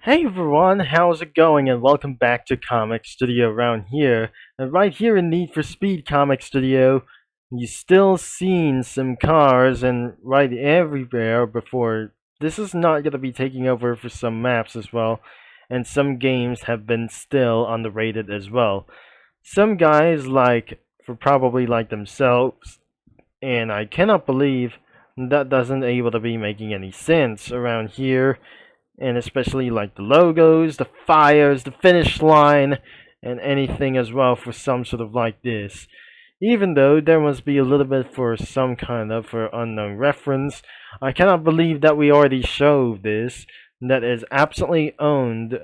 Hey everyone, how's it going? And welcome back to Comic Studio around here. And right here in Need for Speed Comic Studio, you still seen some cars and right everywhere before. This is not going to be taking over for some maps as well. And some games have been still underrated as well. Some guys for probably like themselves, and I cannot believe that doesn't able to be making any sense around here, and especially like the logos, the fires, the finish line, and anything as well for some sort of like this. Even though there must be a little bit for some kind of for unknown reference, I cannot believe that we already showed this. That is absolutely owned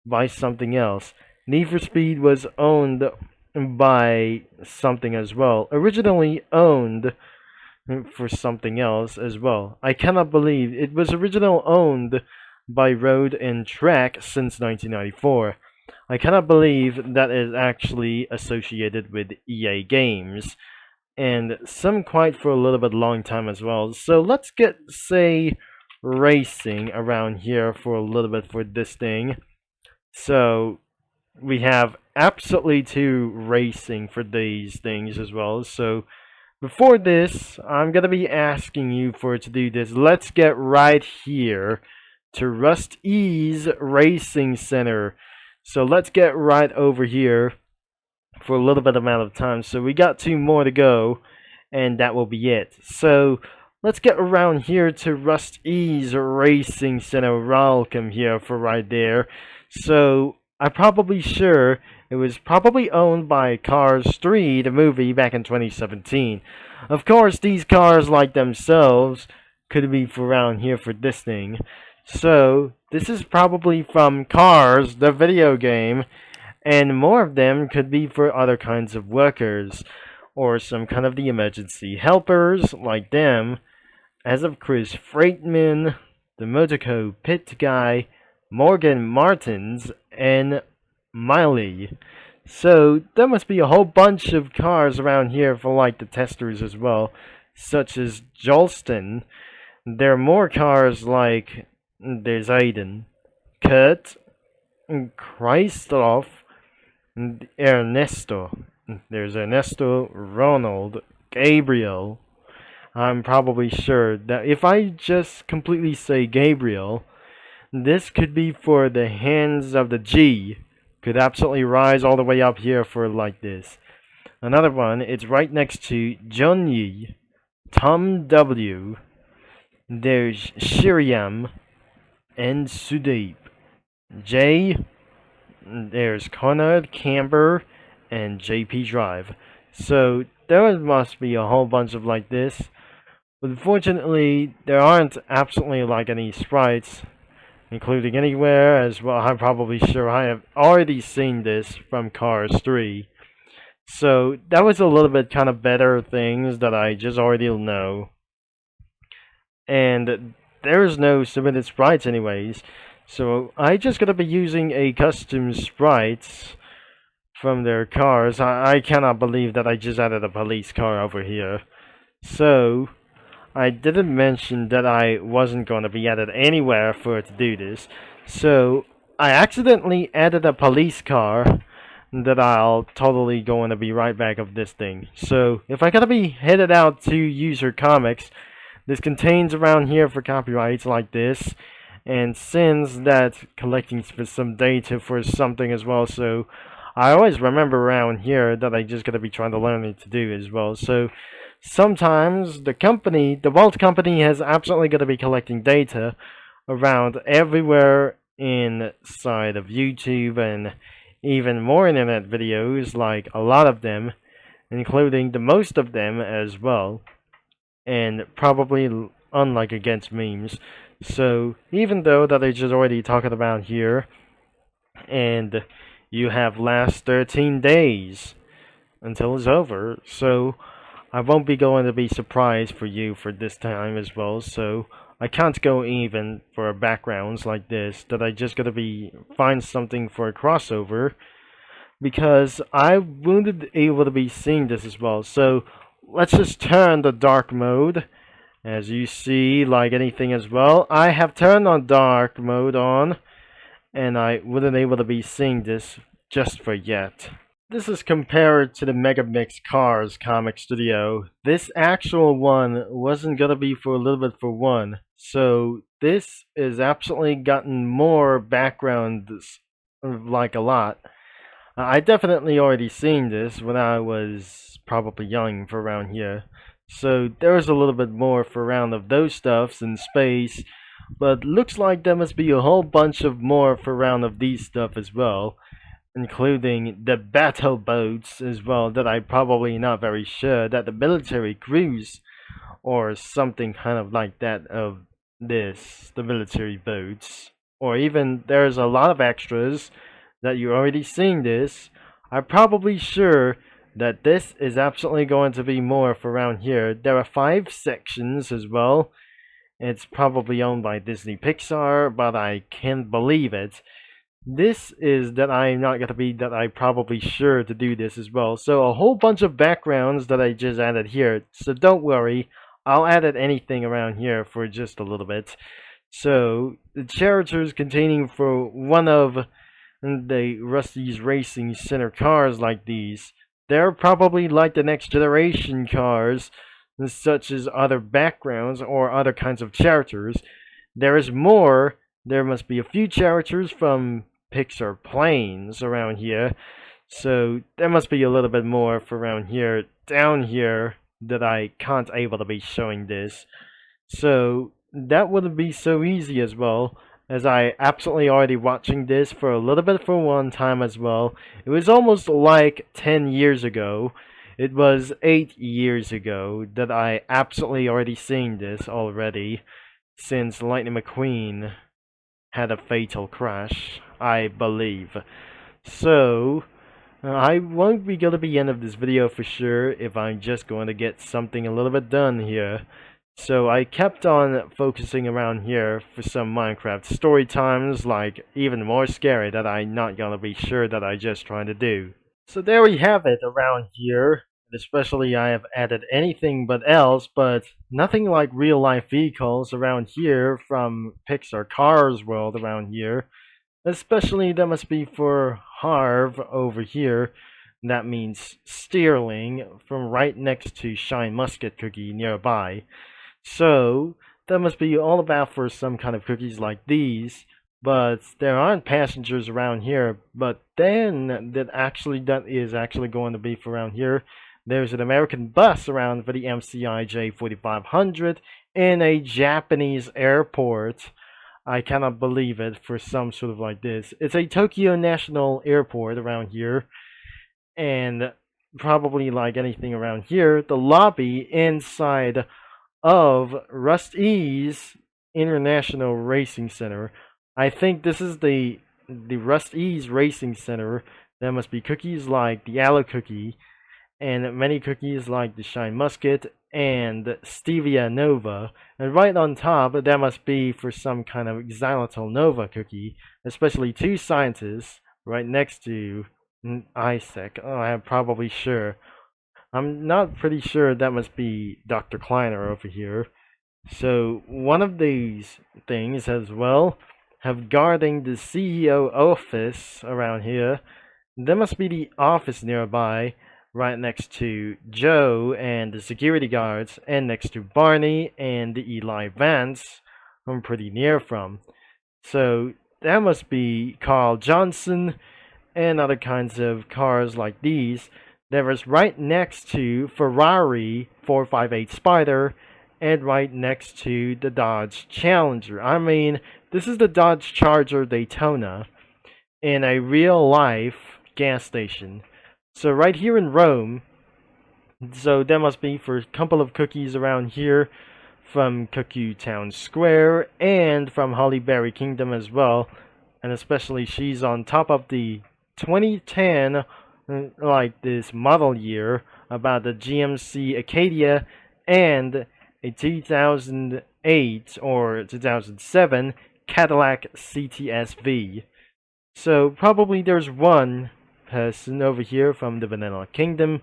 by something else. Need for Speed was owned by something as well. Originally owned for something else as well. I cannot believe it was originally owned by Road and Track since 1994. I cannot believe that is actually associated with EA games, and some quite for a little bit long time as well. So let's get, say, racing around here for a little bit for this thing. So we have absolutely two racing for these things as well. So before this, I'm gonna be asking you for to do this. Let's get right here to Rust-eze Racing Center. So let's get right over here for a little bit amount of time. So we got two more to go, and that will be it. So let's get around here to Rust-eze Racing Center. Welcome here for right there. So I'm probably sure it was probably owned by Cars 3, the movie, back in 2017. Of course, these cars, like themselves, could be for around here for this thing. So, this is probably from Cars, the video game, and more of them could be for other kinds of workers, or some kind of the emergency helpers, like them, as of Chris Freightman, the Motorco Pit Guy, Morgan Martins, and Miley. So there must be a whole bunch of cars around here for like the testers as well, such as Jolston. There are more cars like there's Aiden, Kurt, Christoph, and Ernesto. There's Ernesto, Ronald, Gabriel. I'm probably sure that if I just completely say Gabriel, this could be for the hands of the G. Could absolutely rise all the way up here for like this. Another one, it's right next to John Yi, Tom W. There's Shiriam and Sudeep. J. There's Conrad Camber and JP Drive. So there must be a whole bunch of like this. But unfortunately, there aren't absolutely like any sprites including anywhere, as well. I'm probably sure I have already seen this from Cars 3. So that was a little bit kind of better things that I just already know. And there's no submitted sprites anyways. So I just gotta be using a custom sprites from their cars. I cannot believe that I just added a police car over here. So I didn't mention that I wasn't going to be added anywhere for it to do this. So I accidentally added a police car that I'll totally going to be right back of this thing. So if I gotta be headed out to user comics, this contains around here for copyrights like this, and sends that collecting for some data for something as well. So I always remember around here that I just gotta be trying to learn it to do as well. So sometimes the Walt Company has absolutely got to be collecting data around everywhere inside of YouTube and even more internet videos, like a lot of them, including the most of them as well, and probably unlike against memes. So even though that I just already talking about here, and you have last 13 days until it's over, so I won't be going to be surprised for you for this time as well, so I can't go even for backgrounds like this, that I just gotta be find something for a crossover, because I wouldn't able to be seeing this as well. So let's just turn the dark mode, as you see, like anything as well. I have turned on dark mode on, and I wouldn't able to be seeing this just for yet. This is compared to the Megamix Cars comic studio. This actual one wasn't gonna be for a little bit for one, so this is absolutely gotten more background, like a lot. I definitely already seen this when I was probably young for around here, so there's a little bit more for around of those stuffs in space, but looks like there must be a whole bunch of more for around of these stuff as well, including the battle boats as well, that I'm probably not very sure that the military cruise or something kind of like that of this, the military boats, or even there's a lot of extras that you're already seeing this. I'm probably sure that this is absolutely going to be more for around here. There are 5 sections as well. It's probably owned by Disney Pixar, but I can't believe it. This is that I'm not going to be that I'm probably sure to do this as well. So a whole bunch of backgrounds that I just added here. So don't worry, I'll add anything around here for just a little bit. So the characters containing for one of the Rust-eze Racing Center cars like these, they're probably like the next generation cars, such as other backgrounds or other kinds of characters. There is more. There must be a few characters from Pixar planes around here, so there must be a little bit more for around here, down here, that I can't able to be showing this. So that wouldn't be so easy as well, as I absolutely already watching this for a little bit for one time as well. It was almost like 10 years ago. It was 8 years ago that I absolutely already seen this already, since Lightning McQueen had a fatal crash, I believe. So I won't be gonna be end of this video for sure if I'm just going to get something a little bit done here. So I kept on focusing around here for some Minecraft story times, like even more scary that I'm not gonna be sure that I just trying to do. So there we have it around here. Especially I have added anything but else, but nothing like real life vehicles around here from Pixar Cars World around here. Especially that must be for Harv over here. That means Steerling from right next to Shine Musket Cookie nearby. So that must be all about for some kind of cookies like these. But there aren't passengers around here. But then that is actually going to be for around here. There's an American bus around for the MCI J4500 in a Japanese airport. I cannot believe it for some sort of like this. It's a Tokyo National Airport around here. And probably like anything around here, the lobby inside of Rust-eze International Racing Center. I think this is the Rust-eze Racing Center. There must be cookies like the Aloe Cookie, and many cookies like the Shine Musket and Stevia Nova. And right on top, that must be for some kind of Xylitol Nova cookie, especially 2 scientists right next to Isaac. Oh, I'm probably sure. I'm not pretty sure that must be Dr. Kleiner over here. So one of these things as well have guarding the CEO office around here. There must be the office nearby, right next to Joe and the security guards, and next to Barney and the Eli Vance I'm pretty near from. So that must be Carl Johnson and other kinds of cars like these. There is right next to Ferrari 458 Spider and right next to the Dodge Challenger. I mean, this is the Dodge Charger Daytona in a real life gas station. So right here in Rome, so there must be for a couple of cookies around here from Cuckoo Town Square and from Hollyberry Kingdom as well. And especially she's on top of the 2010, like this model year, about the GMC Acadia and a 2008 or 2007 Cadillac CTS-V. So probably there's one person over here from the Vanilla Kingdom,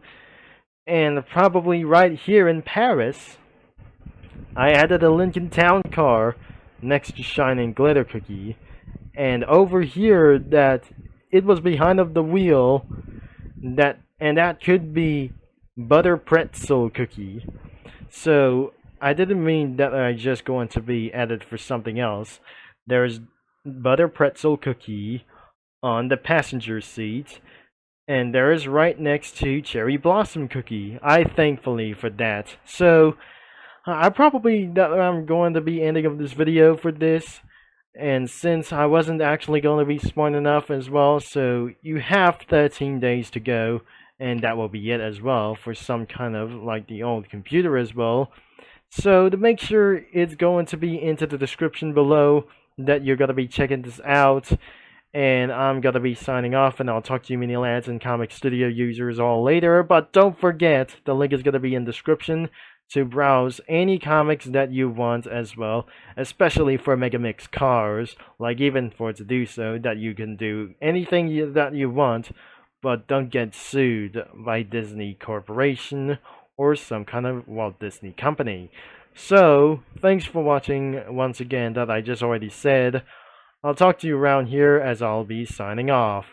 and probably right here in Paris, I added a Lincoln Town car next to Shine and Glitter Cookie, and over here that it was behind of the wheel, that could be butter pretzel cookie. So I didn't mean that I just going to be added for something else. There's butter pretzel cookie on the passenger seat, and there is right next to cherry blossom cookie. I thankfully for that. So I probably that I'm going to be ending of this video for this. And since I wasn't actually going to be smart enough as well, so you have 13 days to go, and that will be it as well for some kind of like the old computer as well. So to make sure it's going to be into the description below that you're going to be checking this out. And I'm going to be signing off, and I'll talk to you mini lads and Comic Studio users all later. But don't forget, the link is going to be in the description to browse any comics that you want as well, especially for Megamix cars, like even for to do so, that you can do anything that you want, but don't get sued by Disney Corporation or some kind of Walt Disney company. So, thanks for watching once again, that I just already said. I'll talk to you around here as I'll be signing off.